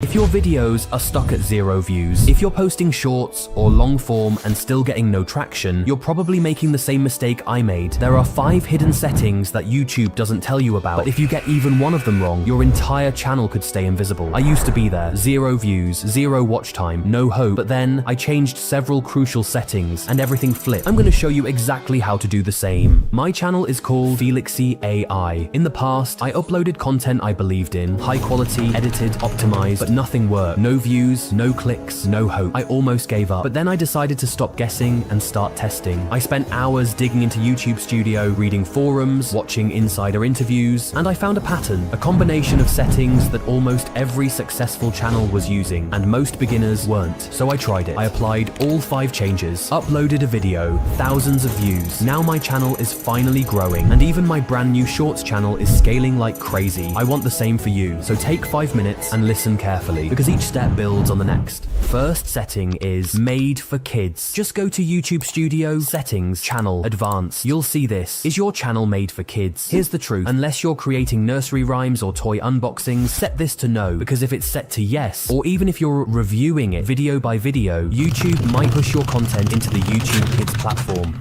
If your videos are stuck at 0 views, if you're posting shorts or long form and still getting no traction, you're probably making the same mistake I made. There are 5 hidden settings that YouTube doesn't tell you about, but if you get even one of them wrong, your entire channel could stay invisible. I used to be there, 0 views, 0 watch time, no hope, but then I changed several crucial settings and everything flipped. I'm going to show you exactly how to do the same. My channel is called Felixy AI. In the past, I uploaded content I believed in, high quality, edited, optimized, but nothing worked. No views, no clicks, no hope. I almost gave up. But then I decided to stop guessing and start testing. I spent hours digging into YouTube Studio, reading forums, watching insider interviews, and I found a pattern, a combination of settings that almost every successful channel was using, and most beginners weren't. So I tried it. I applied all 5 changes, uploaded a video, thousands of views. Now my channel is finally growing, and even my brand new Shorts channel is scaling like crazy. I want the same for you. So take 5 minutes and listen carefully, because each step builds on the next. First setting is Made for Kids. Just go to YouTube Studio, Settings, Channel, Advanced. You'll see this. Is your channel made for kids? Here's the truth. Unless you're creating nursery rhymes or toy unboxings, set this to no, because if it's set to yes, or even if you're reviewing it video by video, YouTube might push your content into the YouTube Kids platform.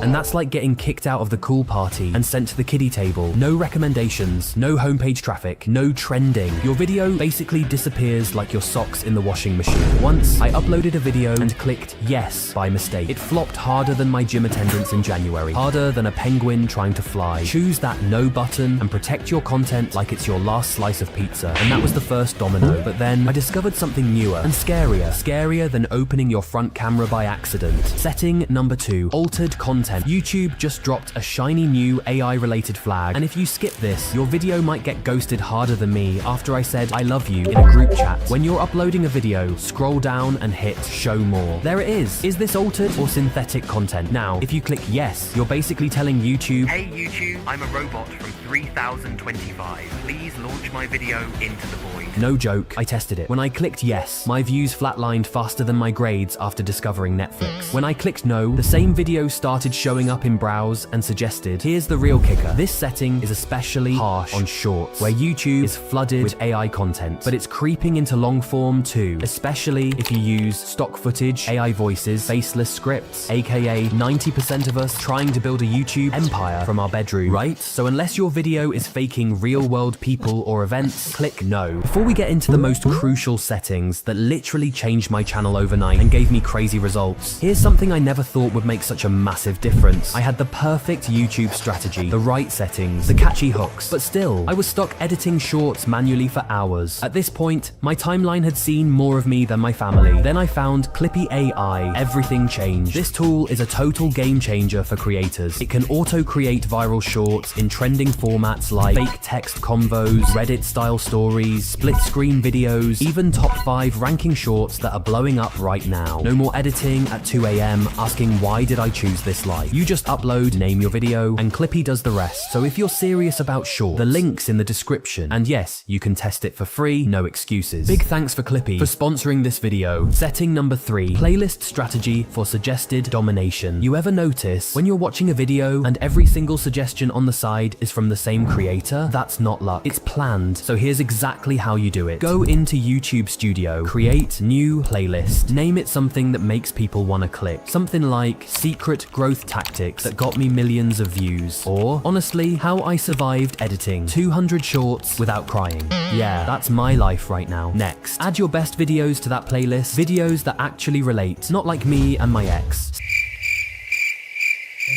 And that's like getting kicked out of the cool party and sent to the kiddie table. No recommendations, no homepage traffic, no trending. Your video basically disappears like your socks in the washing machine. Once, I uploaded a video and clicked yes by mistake. It flopped harder than my gym attendance in January. Harder than a penguin trying to fly. Choose that no button and protect your content like it's your last slice of pizza. And that was the first domino. But then I discovered something newer and scarier. Scarier than opening your front camera by accident. Setting number 2, altered content. YouTube just dropped a shiny new AI-related flag, and if you skip this, your video might get ghosted harder than me after I said I love you in a group chat. When you're uploading a video, scroll down and hit show more. There it is. Is this altered or synthetic content? Now, if you click yes, you're basically telling YouTube, hey YouTube, I'm a robot from 3025. Please launch my video into the void. No joke, I tested it. When I clicked yes, my views flatlined faster than my grades after discovering Netflix. When I clicked no, the same video started showing up in browse and suggested. Here's the real kicker. This setting is especially harsh on Shorts, where YouTube is flooded with AI content, but it's creeping into long form too, especially if you use stock footage, AI voices, faceless scripts, aka 90% of us trying to build a YouTube empire from our bedroom, right? So unless your video is faking real-world people or events, click no. Before we get into the most crucial settings that literally changed my channel overnight and gave me crazy results, here's something I never thought would make such a massive difference. I had the perfect YouTube strategy, the right settings, the catchy hooks, but still, I was stuck editing shorts manually for hours. At this point, my timeline had seen more of me than my family. Then I found Clippy AI. Everything changed. This tool is a total game changer for creators. It can auto-create viral shorts in trending formats like fake text convos, Reddit-style stories, split-screen videos, even top 5 ranking shorts that are blowing up right now. No more editing at 2 AM asking why did I choose this life. You just upload, name your video, and Clippy does the rest. So if you're serious about shorts, the link's in the description. And yes, you can test it for free, no excuses. Big thanks for Clippy for sponsoring this video. Setting number 3, playlist strategy for suggested domination. You ever notice when you're watching a video and every single suggestion on the side is from the same creator? That's not luck. It's planned. So here's exactly how you do it. Go into YouTube Studio, create new playlist. Name it something that makes people want to click. Something like Secret Growth Tactics that got me millions of views. Or, honestly, how I survived editing 200 shorts without crying. Yeah, that's my life right now. Next, add your best videos to that playlist. Videos that actually relate, not like me and my ex.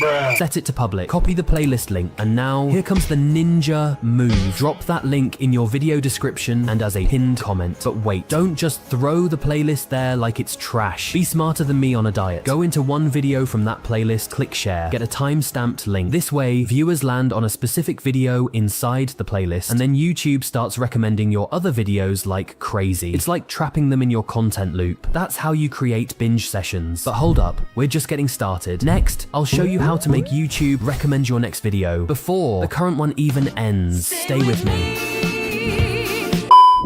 Bruh. Set it to public, copy the playlist link, and now here comes the ninja move. Drop that link in your video description and as a pinned comment. But wait, don't just throw the playlist there like it's trash. Be smarter than me on a diet. Go into one video from that playlist, click share, get a time-stamped link. This way, viewers land on a specific video inside the playlist, and then YouTube starts recommending your other videos like crazy. It's like trapping them in your content loop. That's how you create binge sessions. But hold up, we're just getting started. Next, I'll show you how to make YouTube recommend your next video before the current one even ends. Stay with me.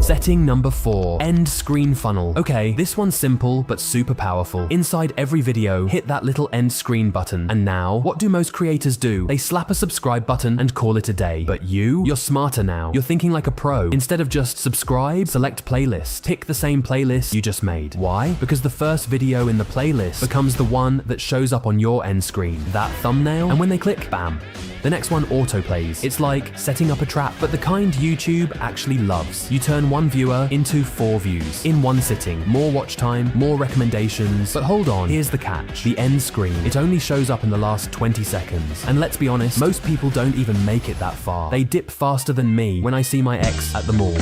Setting number 4, end screen funnel. Okay, this one's simple but super powerful. Inside every video, hit that little end screen button. And now, what do most creators do? They slap a subscribe button and call it a day. But you're smarter now. You're thinking like a pro. Instead of just subscribe, select playlist. Pick the same playlist you just made. Why? Because the first video in the playlist becomes the one that shows up on your end screen. That thumbnail, and when they click, bam. The next one autoplays. It's like setting up a trap, but the kind YouTube actually loves. You turn one viewer into 4 views in one sitting. More watch time, more recommendations. But hold on, here's the catch. The end screen. It only shows up in the last 20 seconds. And let's be honest, most people don't even make it that far. They dip faster than me when I see my ex at the mall.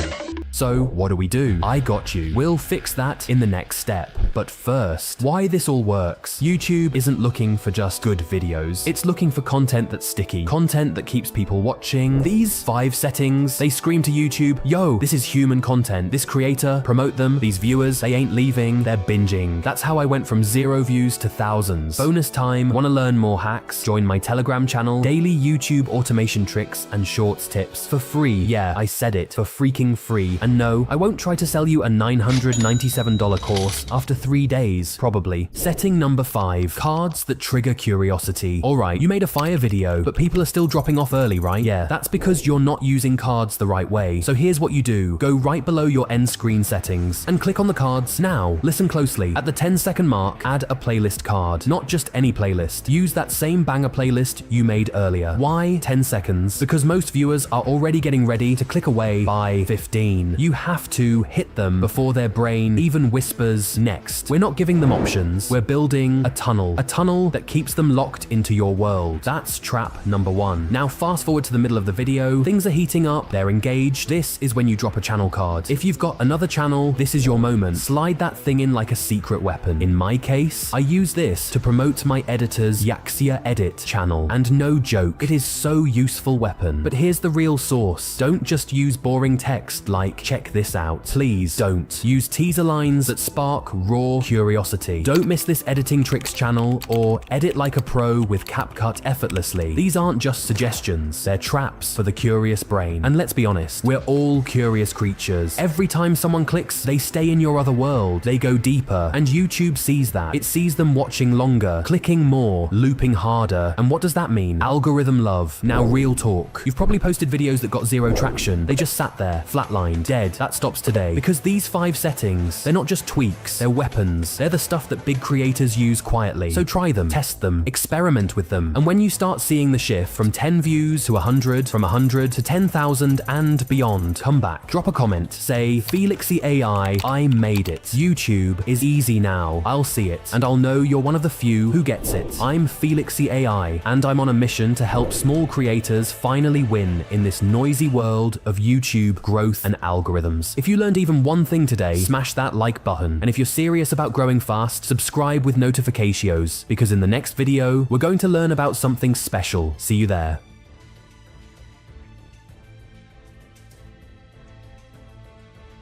So what do? I got you. We'll fix that in the next step. But first, why this all works. YouTube isn't looking for just good videos. It's looking for content that's sticky, content that keeps people watching. These 5 settings, they scream to YouTube, yo, this is human content. This creator, promote them. These viewers, they ain't leaving, they're binging. That's how I went from 0 views to thousands. Bonus time, wanna learn more hacks? Join my Telegram channel, daily YouTube automation tricks and shorts tips for free. Yeah, I said it, for freaking free. And no, I won't try to sell you a $997 course after 3 days, probably. Setting number 5, cards that trigger curiosity. Alright, you made a fire video, but people are still dropping off early, right? Yeah, that's because you're not using cards the right way. So here's what you do. Go right below your end screen settings and click on the cards. Now, listen closely. At the 10-second mark, add a playlist card. Not just any playlist. Use that same banger playlist you made earlier. Why 10 seconds? Because most viewers are already getting ready to click away by 15. You have to hit them before their brain even whispers next. We're not giving them options. We're building a tunnel that keeps them locked into your world. That's trap number 1. Now fast forward to the middle of the video. Things are heating up. They're engaged. This is when you drop a channel card. If you've got another channel, this is your moment. Slide that thing in like a secret weapon. In my case, I use this to promote my editor's Yaxia Edit channel. And no joke, it is so useful weapon. But here's the real source. Don't just use boring text like check this out. Please don't. Use teaser lines that spark raw curiosity. Don't miss this editing tricks channel or edit like a pro with CapCut effortlessly. These aren't just suggestions. They're traps for the curious brain. And let's be honest, we're all curious creatures. Every time someone clicks, they stay in your other world. They go deeper. And YouTube sees that. It sees them watching longer, clicking more, looping harder. And what does that mean? Algorithm love. Now real talk. You've probably posted videos that got 0 traction. They just sat there, flatlined, dead. That stops today. Because these 5 settings, they're not just tweaks, they're weapons. They're the stuff that big creators use quietly. So try them, test them, experiment with them. And when you start seeing the shift from 10 views to 100, from 100 to 10,000 and beyond, come back, drop a comment, say, Felixy AI, I made it. YouTube is easy now. I'll see it, and I'll know you're one of the few who gets it. I'm Felixy AI, and I'm on a mission to help small creators finally win in this noisy world of YouTube growth and algorithms. If you learned even one thing today, smash that like button. And if you're serious about growing fast, subscribe with notifications, because in the next video, we're going to learn about something special. See you there.